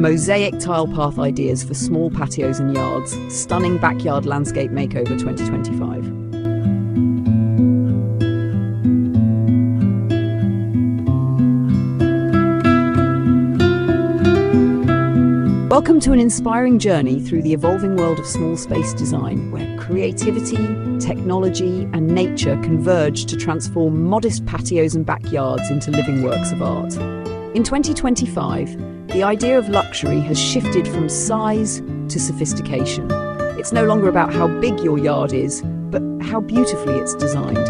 Mosaic tile path ideas for small patios and yards. Stunning backyard landscape makeover 2025. Welcome to an inspiring journey through the evolving world of small space design, where creativity, technology, and nature converge to transform modest patios and backyards into living works of art. In 2025, the idea of luxury has shifted from size to sophistication. It's no longer about how big your yard is, but how beautifully it's designed.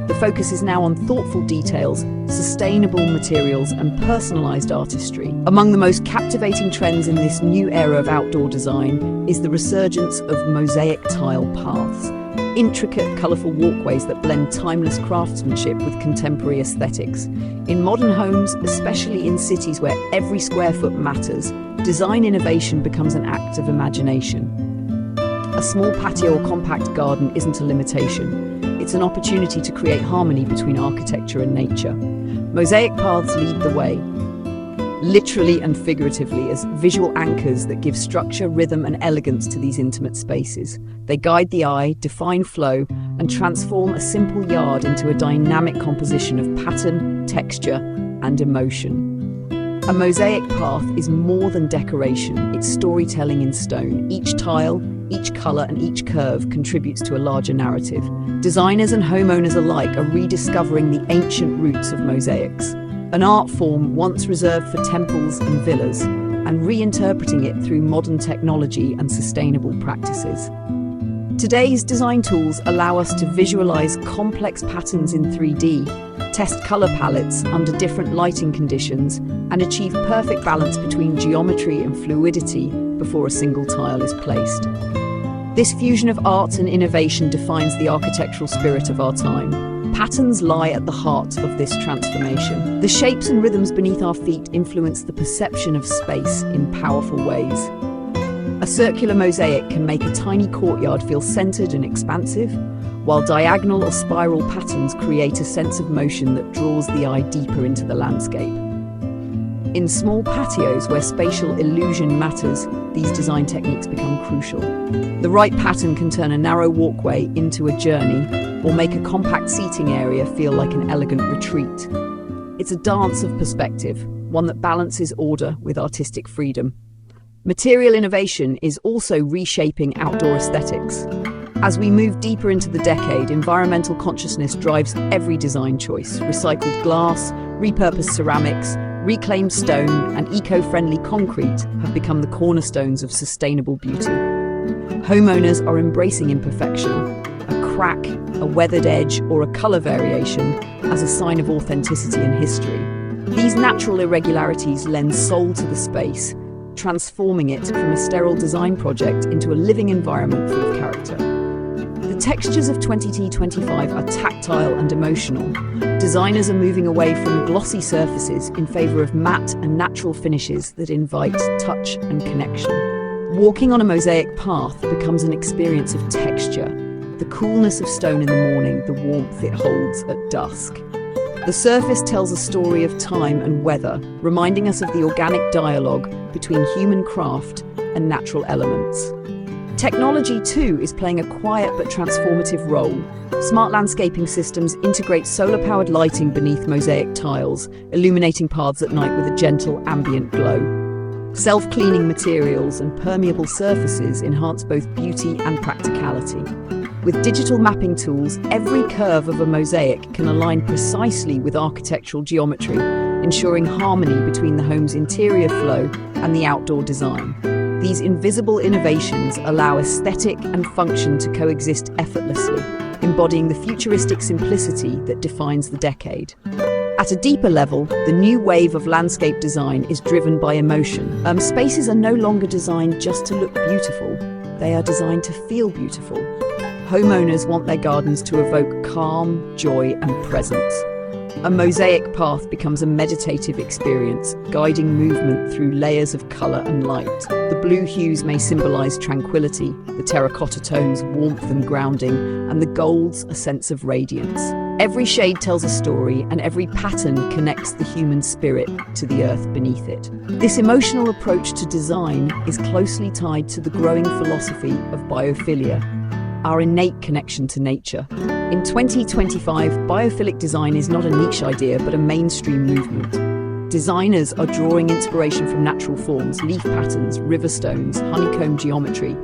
The focus is now on thoughtful details, sustainable materials, and personalized artistry. Among the most captivating trends in this new era of outdoor design is the resurgence of mosaic tile paths. Intricate, colourful walkways that blend timeless craftsmanship with contemporary aesthetics. In modern homes, especially in cities where every square foot matters, design innovation becomes an act of imagination. A small patio or compact garden isn't a limitation. It's an opportunity to create harmony between architecture and nature. Mosaic paths lead the way, literally and figuratively, as visual anchors that give structure, rhythm, and elegance to these intimate spaces. They guide the eye, define flow, and transform a simple yard into a dynamic composition of pattern, texture, and emotion. A mosaic path is more than decoration, it's storytelling in stone. Each tile, each colour, and each curve contributes to a larger narrative. Designers and homeowners alike are rediscovering the ancient roots of mosaics, an art form once reserved for temples and villas, and reinterpreting it through modern technology and sustainable practices. Today's design tools allow us to visualize complex patterns in 3D, test color palettes under different lighting conditions, and achieve perfect balance between geometry and fluidity before a single tile is placed. This fusion of art and innovation defines the architectural spirit of our time. Patterns lie at the heart of this transformation. The shapes and rhythms beneath our feet influence the perception of space in powerful ways. A circular mosaic can make a tiny courtyard feel centered and expansive, while diagonal or spiral patterns create a sense of motion that draws the eye deeper into the landscape. In small patios where spatial illusion matters, these design techniques become crucial. The right pattern can turn a narrow walkway into a journey, or make a compact seating area feel like an elegant retreat. It's a dance of perspective, one that balances order with artistic freedom. Material innovation is also reshaping outdoor aesthetics. As we move deeper into the decade, environmental consciousness drives every design choice. Recycled glass, repurposed ceramics, reclaimed stone, and eco-friendly concrete have become the cornerstones of sustainable beauty. Homeowners are embracing imperfection, a crack, a weathered edge, or a color variation as a sign of authenticity and history. These natural irregularities lend soul to the space, transforming it from a sterile design project into a living environment full of character. The textures of 2025 are tactile and emotional. Designers are moving away from glossy surfaces in favor of matte and natural finishes that invite touch and connection. Walking on a mosaic path becomes an experience of texture, the coolness of stone in the morning, the warmth it holds at dusk. The surface tells a story of time and weather, reminding us of the organic dialogue between human craft and natural elements. Technology, too, is playing a quiet but transformative role. Smart landscaping systems integrate solar-powered lighting beneath mosaic tiles, illuminating paths at night with a gentle ambient glow. Self-cleaning materials and permeable surfaces enhance both beauty and practicality. With digital mapping tools, every curve of a mosaic can align precisely with architectural geometry, ensuring harmony between the home's interior flow and the outdoor design. These invisible innovations allow aesthetic and function to coexist effortlessly, embodying the futuristic simplicity that defines the decade. At a deeper level, the new wave of landscape design is driven by emotion. Spaces are no longer designed just to look beautiful, they are designed to feel beautiful. Homeowners want their gardens to evoke calm, joy, and presence. A mosaic path becomes a meditative experience, guiding movement through layers of colour and light. The blue hues may symbolise tranquility, the terracotta tones warmth and grounding, and the golds a sense of radiance. Every shade tells a story, and every pattern connects the human spirit to the earth beneath it. This emotional approach to design is closely tied to the growing philosophy of biophilia, our innate connection to nature. In 2025, biophilic design is not a niche idea, but a mainstream movement. Designers are drawing inspiration from natural forms, leaf patterns, river stones, honeycomb geometry,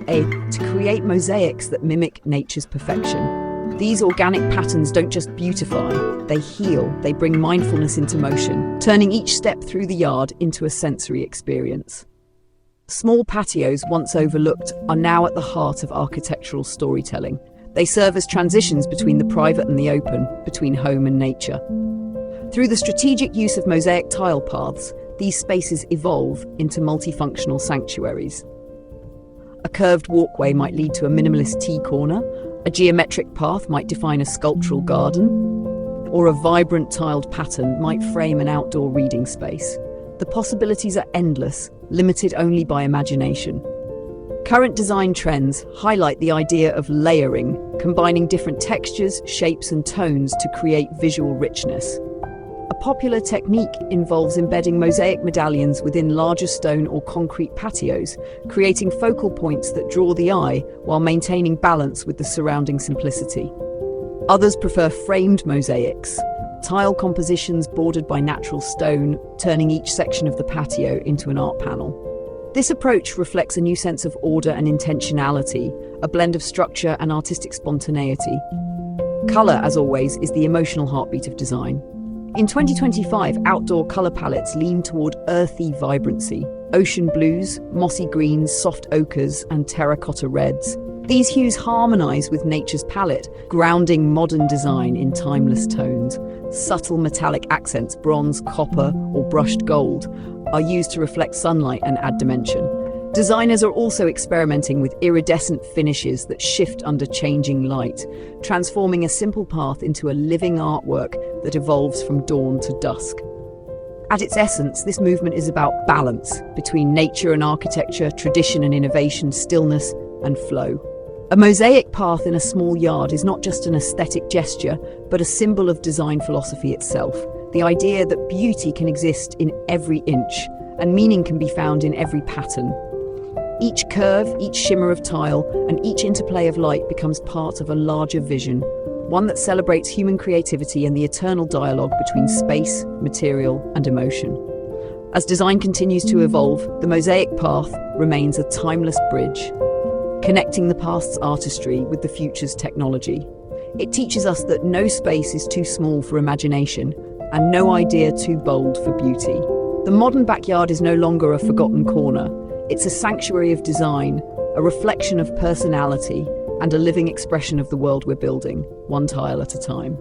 to create mosaics that mimic nature's perfection. These organic patterns don't just beautify, they heal, they bring mindfulness into motion, turning each step through the yard into a sensory experience. Small patios, once overlooked, are now at the heart of architectural storytelling. They serve as transitions between the private and the open, between home and nature. Through the strategic use of mosaic tile paths, these spaces evolve into multifunctional sanctuaries. A curved walkway might lead to a minimalist tea corner, a geometric path might define a sculptural garden, or a vibrant tiled pattern might frame an outdoor reading space. The possibilities are endless, limited only by imagination. Current design trends highlight the idea of layering, combining different textures, shapes, and tones to create visual richness. A popular technique involves embedding mosaic medallions within larger stone or concrete patios, creating focal points that draw the eye while maintaining balance with the surrounding simplicity. Others prefer framed mosaics, tile compositions bordered by natural stone, turning each section of the patio into an art panel. This approach reflects a new sense of order and intentionality, a blend of structure and artistic spontaneity. Color, as always, is the emotional heartbeat of design. In 2025, outdoor color palettes lean toward earthy vibrancy. Ocean blues, mossy greens, soft ochres, and terracotta reds. These hues harmonize with nature's palette, grounding modern design in timeless tones. Subtle metallic accents, bronze, copper, or brushed gold, are used to reflect sunlight and add dimension. Designers are also experimenting with iridescent finishes that shift under changing light, transforming a simple path into a living artwork that evolves from dawn to dusk. At its essence, this movement is about balance between nature and architecture, tradition and innovation, stillness and flow. A mosaic path in a small yard is not just an aesthetic gesture, but a symbol of design philosophy itself. The idea that beauty can exist in every inch, and meaning can be found in every pattern. Each curve, each shimmer of tile, and each interplay of light becomes part of a larger vision, one that celebrates human creativity and the eternal dialogue between space, material, and emotion. As design continues to evolve, the mosaic path remains a timeless bridge, connecting the past's artistry with the future's technology. It teaches us that no space is too small for imagination, and no idea too bold for beauty. The modern backyard is no longer a forgotten corner. It's a sanctuary of design, a reflection of personality, and a living expression of the world we're building, one tile at a time.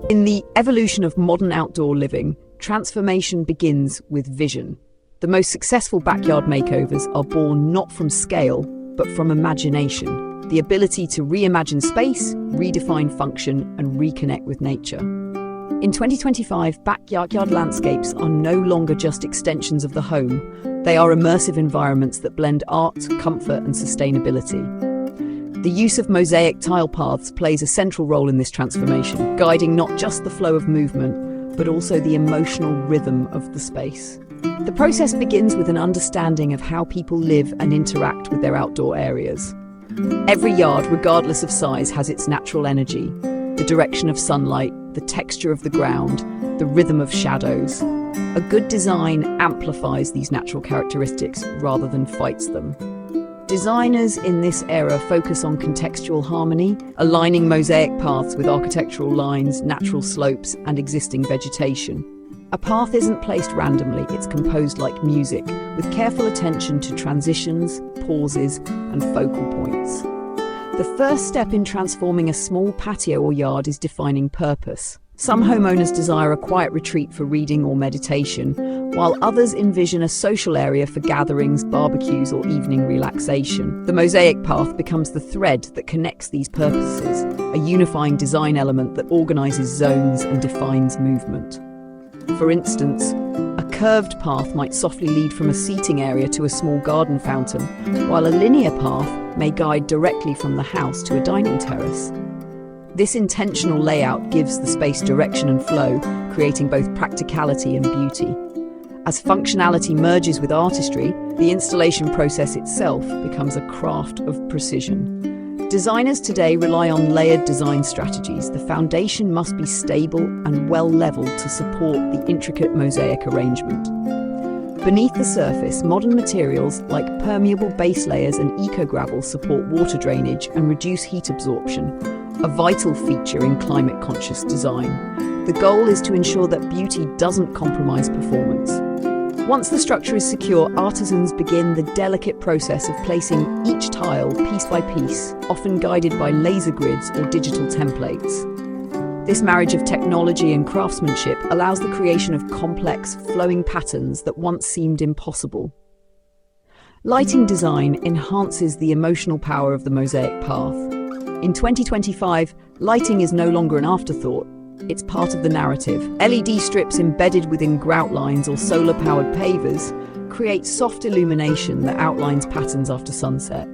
In the evolution of modern outdoor living, transformation begins with vision. The most successful backyard makeovers are born not from scale, but from imagination, the ability to reimagine space, redefine function, and reconnect with nature. In 2025, backyard landscapes are no longer just extensions of the home. They are immersive environments that blend art, comfort, and sustainability. The use of mosaic tile paths plays a central role in this transformation, guiding not just the flow of movement, but also the emotional rhythm of the space. The process begins with an understanding of how people live and interact with their outdoor areas. Every yard, regardless of size, has its natural energy, the direction of sunlight, the texture of the ground, the rhythm of shadows. A good design amplifies these natural characteristics rather than fights them. Designers in this era focus on contextual harmony, aligning mosaic paths with architectural lines, natural slopes, and existing vegetation. A path isn't placed randomly, it's composed like music, with careful attention to transitions, pauses, and focal points. The first step in transforming a small patio or yard is defining purpose. Some homeowners desire a quiet retreat for reading or meditation, while others envision a social area for gatherings, barbecues, or evening relaxation. The mosaic path becomes the thread that connects these purposes, a unifying design element that organizes zones and defines movement. For instance, a curved path might softly lead from a seating area to a small garden fountain, while a linear path may guide directly from the house to a dining terrace. This intentional layout gives the space direction and flow, creating both practicality and beauty. As functionality merges with artistry, the installation process itself becomes a craft of precision. Designers today rely on layered design strategies. The foundation must be stable and well-leveled to support the intricate mosaic arrangement. Beneath the surface, modern materials like permeable base layers and eco-gravel support water drainage and reduce heat absorption, a vital feature in climate-conscious design. The goal is to ensure that beauty doesn't compromise performance. Once the structure is secure, artisans begin the delicate process of placing each tile piece by piece, often guided by laser grids or digital templates. This marriage of technology and craftsmanship allows the creation of complex, flowing patterns that once seemed impossible. Lighting design enhances the emotional power of the mosaic path. In 2025, lighting is no longer an afterthought. It's part of the narrative. LED strips embedded within grout lines or solar-powered pavers create soft illumination that outlines patterns after sunset.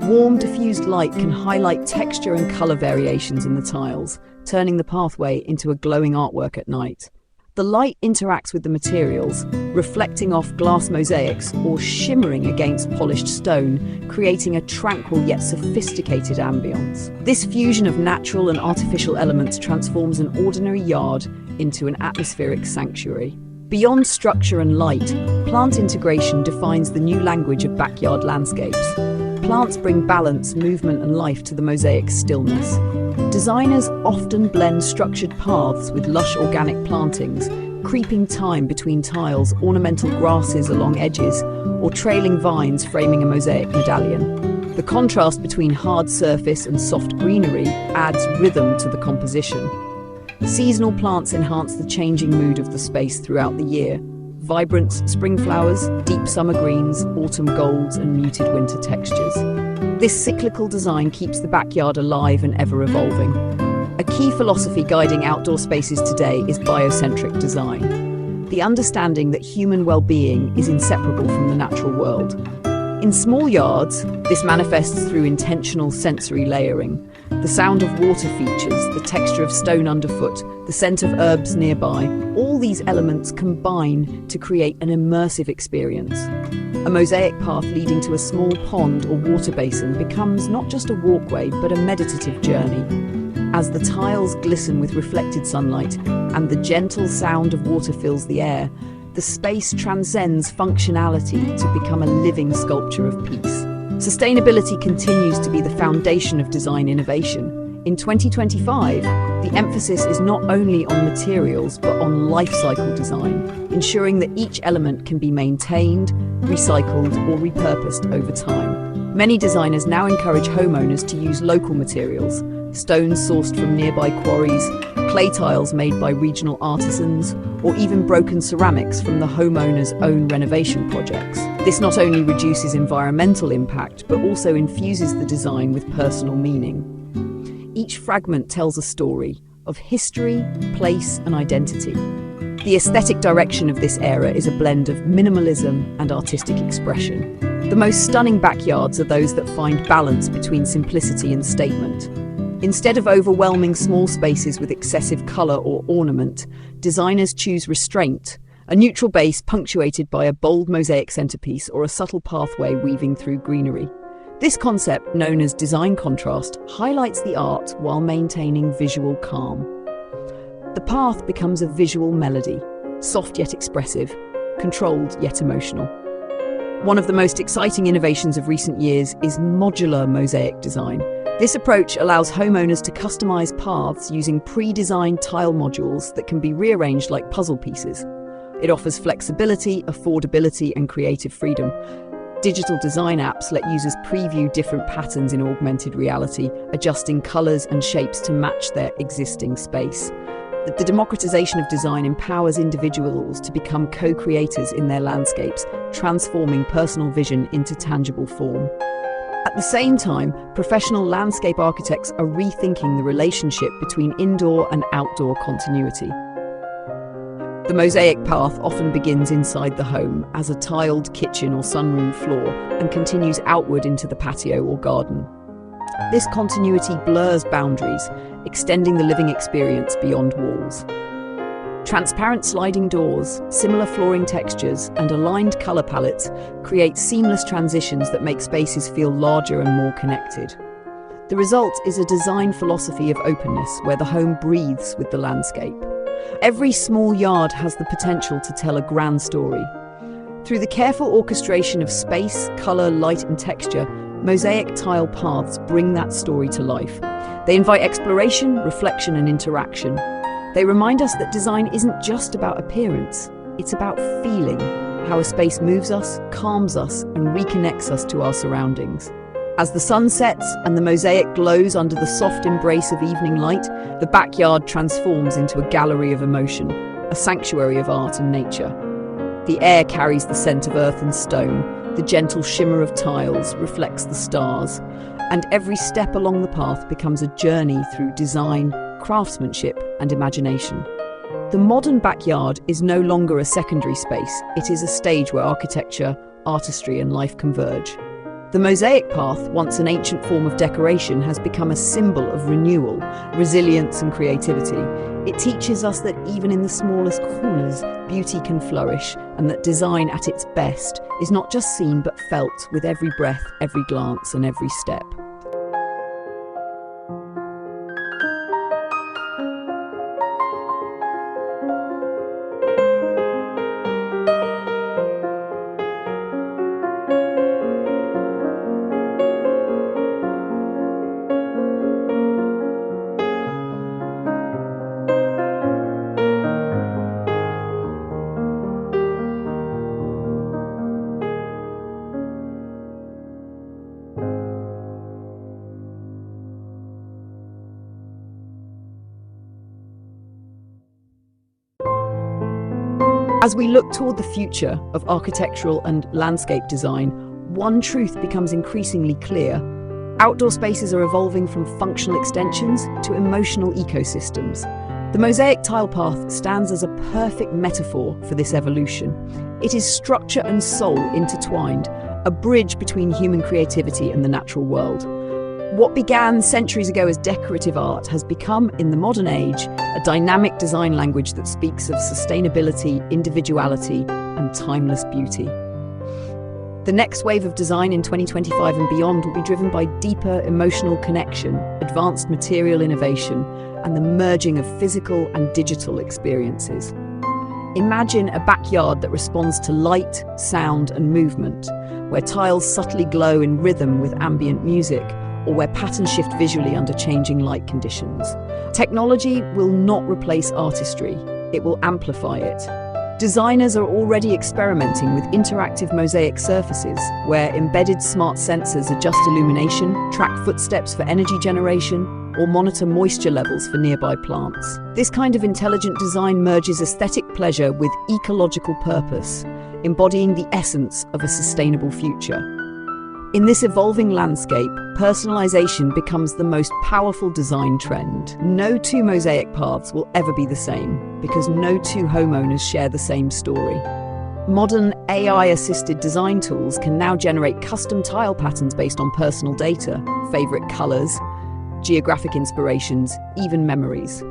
Warm, diffused light can highlight texture and color variations in the tiles, turning the pathway into a glowing artwork at night. The light interacts with the materials, reflecting off glass mosaics or shimmering against polished stone, creating a tranquil yet sophisticated ambience. This fusion of natural and artificial elements transforms an ordinary yard into an atmospheric sanctuary. Beyond structure and light, plant integration defines the new language of backyard landscapes. Plants bring balance, movement, and life to the mosaic's stillness. Designers often blend structured paths with lush organic plantings, creeping thyme between tiles, ornamental grasses along edges, or trailing vines framing a mosaic medallion. The contrast between hard surface and soft greenery adds rhythm to the composition. Seasonal plants enhance the changing mood of the space throughout the year. Vibrant spring flowers, deep summer greens, autumn golds, and muted winter textures. This cyclical design keeps the backyard alive and ever-evolving. A key philosophy guiding outdoor spaces today is biocentric design, the understanding that human well-being is inseparable from the natural world. In small yards, this manifests through intentional sensory layering. The sound of water features, the texture of stone underfoot, the scent of herbs nearby, all these elements combine to create an immersive experience. A mosaic path leading to a small pond or water basin becomes not just a walkway, but a meditative journey. As the tiles glisten with reflected sunlight and the gentle sound of water fills the air, the space transcends functionality to become a living sculpture of peace. Sustainability continues to be the foundation of design innovation. In 2025, the emphasis is not only on materials but on life cycle design, ensuring that each element can be maintained, recycled, or repurposed over time. Many designers now encourage homeowners to use local materials, stones sourced from nearby quarries, clay tiles made by regional artisans, or even broken ceramics from the homeowner's own renovation projects. This not only reduces environmental impact, but also infuses the design with personal meaning. Each fragment tells a story of history, place, and identity. The aesthetic direction of this era is a blend of minimalism and artistic expression. The most stunning backyards are those that find balance between simplicity and statement. Instead of overwhelming small spaces with excessive color or ornament, designers choose restraint, a neutral base punctuated by a bold mosaic centerpiece or a subtle pathway weaving through greenery. This concept, known as design contrast, highlights the art while maintaining visual calm. The path becomes a visual melody, soft yet expressive, controlled yet emotional. One of the most exciting innovations of recent years is modular mosaic design. This approach allows homeowners to customize paths using pre-designed tile modules that can be rearranged like puzzle pieces. It offers flexibility, affordability, and creative freedom. Digital design apps let users preview different patterns in augmented reality, adjusting colors and shapes to match their existing space. The democratization of design empowers individuals to become co-creators in their landscapes, transforming personal vision into tangible form. At the same time, professional landscape architects are rethinking the relationship between indoor and outdoor continuity. The mosaic path often begins inside the home as a tiled kitchen or sunroom floor and continues outward into the patio or garden. This continuity blurs boundaries, extending the living experience beyond walls. Transparent sliding doors, similar flooring textures, and aligned color palettes create seamless transitions that make spaces feel larger and more connected. The result is a design philosophy of openness where the home breathes with the landscape. Every small yard has the potential to tell a grand story. Through the careful orchestration of space, color, light, and texture, mosaic tile paths bring that story to life. They invite exploration, reflection, and interaction. They remind us that design isn't just about appearance, it's about feeling, how a space moves us, calms us, and reconnects us to our surroundings. As the sun sets and the mosaic glows under the soft embrace of evening light, the backyard transforms into a gallery of emotion, a sanctuary of art and nature. The air carries the scent of earth and stone, the gentle shimmer of tiles reflects the stars, and every step along the path becomes a journey through design, craftsmanship, and imagination. The modern backyard is no longer a secondary space, it is a stage where architecture, artistry, and life converge. The mosaic path, once an ancient form of decoration, has become a symbol of renewal, resilience, and creativity. It teaches us that even in the smallest corners, beauty can flourish, and that design at its best is not just seen but felt with every breath, every glance, and every step. As we look toward the future of architectural and landscape design, one truth becomes increasingly clear. Outdoor spaces are evolving from functional extensions to emotional ecosystems. The mosaic tile path stands as a perfect metaphor for this evolution. It is structure and soul intertwined, a bridge between human creativity and the natural world. What began centuries ago as decorative art has become, in the modern age, a dynamic design language that speaks of sustainability, individuality, and timeless beauty. The next wave of design in 2025 and beyond will be driven by deeper emotional connection, advanced material innovation, and the merging of physical and digital experiences. Imagine a backyard that responds to light, sound, and movement, where tiles subtly glow in rhythm with ambient music, or where patterns shift visually under changing light conditions. Technology will not replace artistry, it will amplify it. Designers are already experimenting with interactive mosaic surfaces, where embedded smart sensors adjust illumination, track footsteps for energy generation, or monitor moisture levels for nearby plants. This kind of intelligent design merges aesthetic pleasure with ecological purpose, embodying the essence of a sustainable future. In this evolving landscape, personalization becomes the most powerful design trend. No two mosaic paths will ever be the same, because no two homeowners share the same story. Modern AI-assisted design tools can now generate custom tile patterns based on personal data, favorite colors, geographic inspirations, even memories.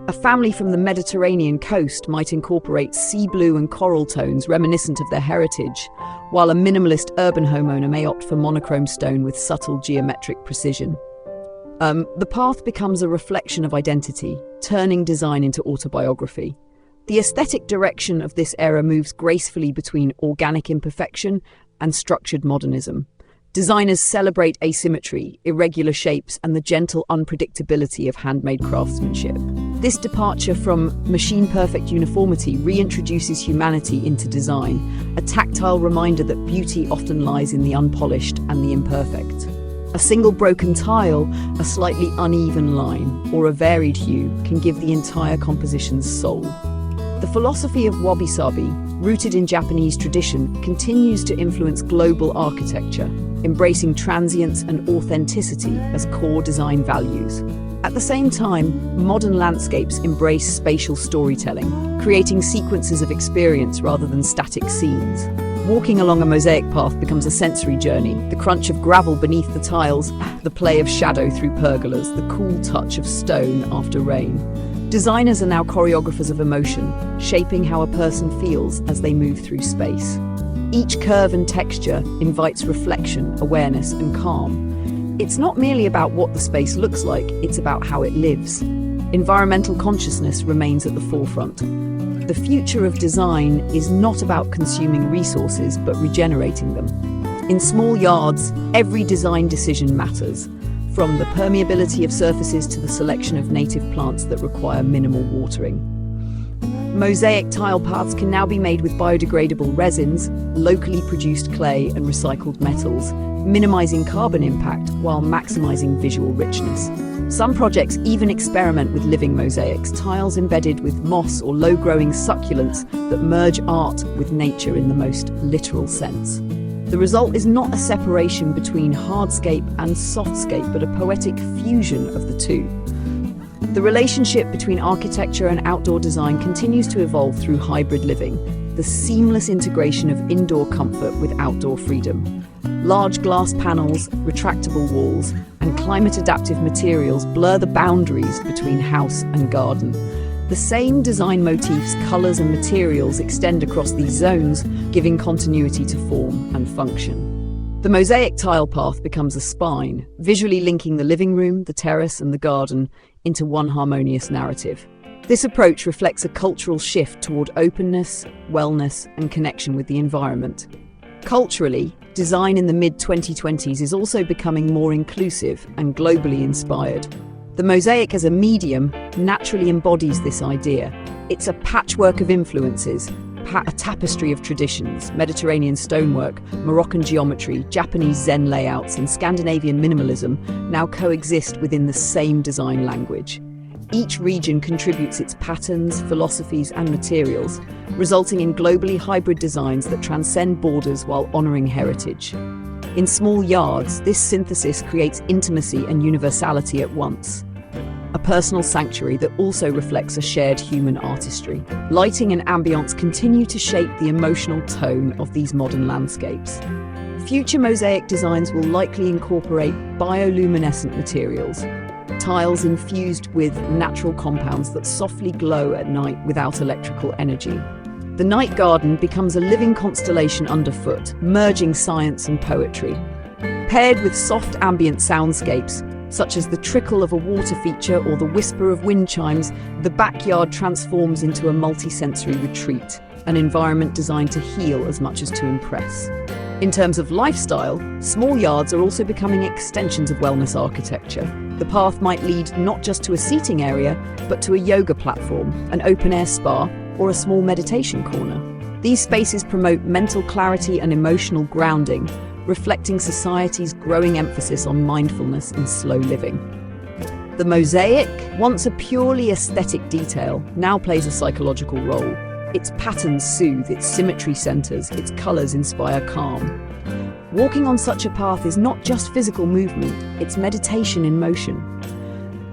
A family from the Mediterranean coast might incorporate sea blue and coral tones reminiscent of their heritage, while a minimalist urban homeowner may opt for monochrome stone with subtle geometric precision. The path becomes a reflection of identity, turning design into autobiography. The aesthetic direction of this era moves gracefully between organic imperfection and structured modernism, Designers celebrate asymmetry, irregular shapes, and the gentle unpredictability of handmade craftsmanship. This departure from machine-perfect uniformity reintroduces humanity into design, a tactile reminder that beauty often lies in the unpolished and the imperfect. A single broken tile, a slightly uneven line, or a varied hue can give the entire composition's soul. The philosophy of wabi-sabi, rooted in Japanese tradition, continues to influence global architecture, embracing transience and authenticity as core design values. At the same time, modern landscapes embrace spatial storytelling, creating sequences of experience rather than static scenes. Walking along a mosaic path becomes a sensory journey, the crunch of gravel beneath the tiles, the play of shadow through pergolas, the cool touch of stone after rain. Designers are now choreographers of emotion, shaping how a person feels as they move through space. Each curve and texture invites reflection, awareness, and calm. It's not merely about what the space looks like, it's about how it lives. Environmental consciousness remains at the forefront. The future of design is not about consuming resources, but regenerating them. In small yards, every design decision matters, from the permeability of surfaces to the selection of native plants that require minimal watering. Mosaic tile paths can now be made with biodegradable resins, locally produced clay, and recycled metals, minimizing carbon impact while maximizing visual richness. Some projects even experiment with living mosaics, tiles embedded with moss or low-growing succulents that merge art with nature in the most literal sense. The result is not a separation between hardscape and softscape, but a poetic fusion of the two. The relationship between architecture and outdoor design continues to evolve through hybrid living, the seamless integration of indoor comfort with outdoor freedom. Large glass panels, retractable walls, and climate-adaptive materials blur the boundaries between house and garden. The same design motifs, colors, and materials extend across these zones, giving continuity to form and function. The mosaic tile path becomes a spine, visually linking the living room, the terrace, and the garden into one harmonious narrative. This approach reflects a cultural shift toward openness, wellness, and connection with the environment. Culturally, design in the mid-2020s is also becoming more inclusive and globally inspired. The mosaic as a medium naturally embodies this idea. It's a patchwork of influences, a tapestry of traditions, Mediterranean stonework, Moroccan geometry, Japanese Zen layouts, and Scandinavian minimalism now coexist within the same design language. Each region contributes its patterns, philosophies, and materials, resulting in globally hybrid designs that transcend borders while honoring heritage. In small yards, this synthesis creates intimacy and universality at once. A personal sanctuary that also reflects a shared human artistry. Lighting and ambience continue to shape the emotional tone of these modern landscapes. Future mosaic designs will likely incorporate bioluminescent materials, tiles infused with natural compounds that softly glow at night without electrical energy. The night garden becomes a living constellation underfoot, merging science and poetry. Paired with soft ambient soundscapes, such as the trickle of a water feature or the whisper of wind chimes, the backyard transforms into a multi-sensory retreat, an environment designed to heal as much as to impress. In terms of lifestyle, small yards are also becoming extensions of wellness architecture. The path might lead not just to a seating area, but to a yoga platform, an open-air spa, or a small meditation corner. These spaces promote mental clarity and emotional grounding, reflecting society's growing emphasis on mindfulness and slow living. The mosaic, once a purely aesthetic detail, now plays a psychological role. Its patterns soothe, its symmetry centers, its colors inspire calm. Walking on such a path is not just physical movement, it's meditation in motion.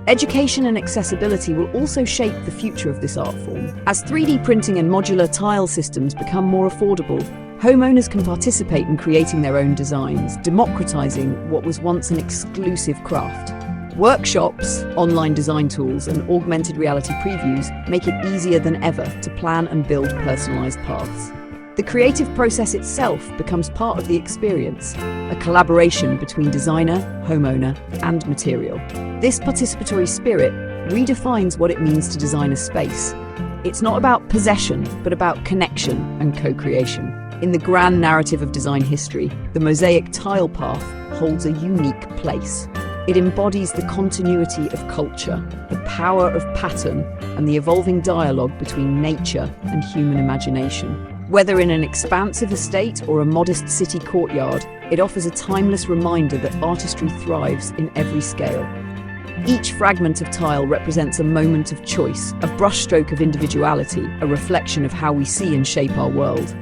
Education and accessibility will also shape the future of this art form. As 3D printing and modular tile systems become more affordable, homeowners can participate in creating their own designs, democratizing what was once an exclusive craft. Workshops, online design tools, and augmented reality previews make it easier than ever to plan and build personalized paths. The creative process itself becomes part of the experience, a collaboration between designer, homeowner, and material. This participatory spirit redefines what it means to design a space. It's not about possession, but about connection and co-creation. In the grand narrative of design history, the Mosaic tile path holds a unique place. It embodies the continuity of culture, the power of pattern, and the evolving dialogue between nature and human imagination. Whether in an expansive estate or a modest city courtyard, it offers a timeless reminder that artistry thrives in every scale. Each fragment of tile represents a moment of choice, a brushstroke of individuality, a reflection of how we see and shape our world.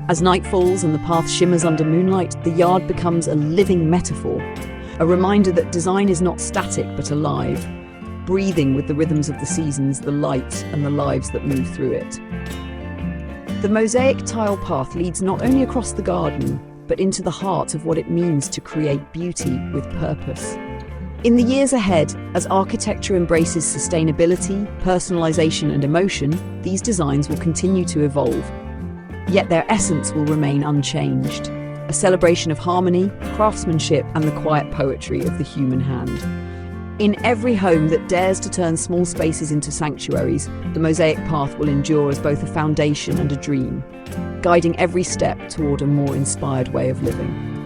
As night falls and the path shimmers under moonlight, the yard becomes a living metaphor, a reminder that design is not static but alive, breathing with the rhythms of the seasons, the light, and the lives that move through it. The Mosaic tile path leads not only across the garden, but into the heart of what it means to create beauty with purpose. In the years ahead, as architecture embraces sustainability, personalization, and emotion, these designs will continue to evolve. Yet their essence will remain unchanged, a celebration of harmony, craftsmanship, and the quiet poetry of the human hand. In every home that dares to turn small spaces into sanctuaries, the Mosaic path will endure as both a foundation and a dream, guiding every step toward a more inspired way of living.